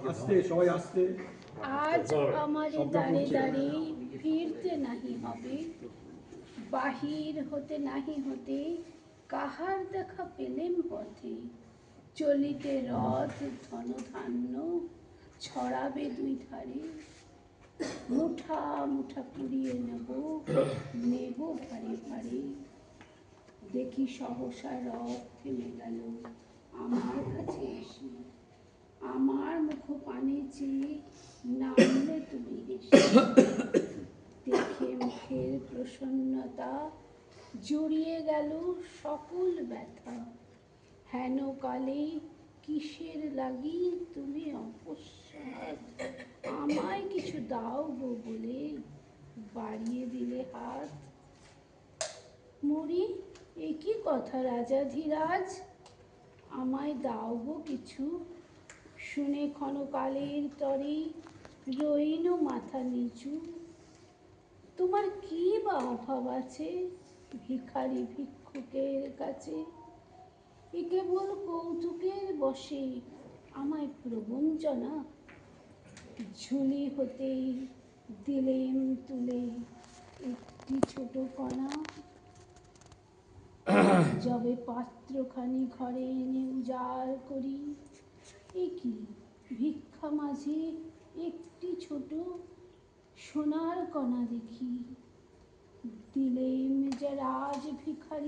আজ আমারে দাঁড়ে দাঁড়ে ফিরতে নাহি হবে, বাহির হতে নাহি হতে কাহার দেখা পেলেম পথে। চলিতে রথ ধনধান্য ছড়াবে দুই ধারে, মুঠা মুঠা কুড়িয়ে নেব নেব ভারে ভারে। দেখি সহসা রথ থেমে গেল আমার কাছে এসে, আমার মুখ পানে চেয়ে নামলে তুমি এসে। দেখে মুখের প্রসন্নতা জড়িয়ে গেল সকল ব্যথা, হেন কালে কিসের লাগি তুমি অকস্মাৎ আমায় কিছু দাও গো বলে বাড়িয়ে দিলে হাত। মরি এ কি কথা রাজাধিরাজ, আমায় দাও গো কিছু। শুনে ক্ষণকালের তরে রইল মাথা নিচু। তোমার কি বা অভাব আছে ভিখারি ভিক্ষুকের কাছে, এ কেবল কৌতুকের বশে আমায় প্রবঞ্চনা। ঝুলি হতেই দিলেম তুলে একটি ছোট কণা, যবে পাত্রখানি ঘরে এনে উজাড় করি, এ কি ভিক্ষা মাঝে একটি ছোট সোনার কণা দেখি। দিলেম যে রাজ ভিখারি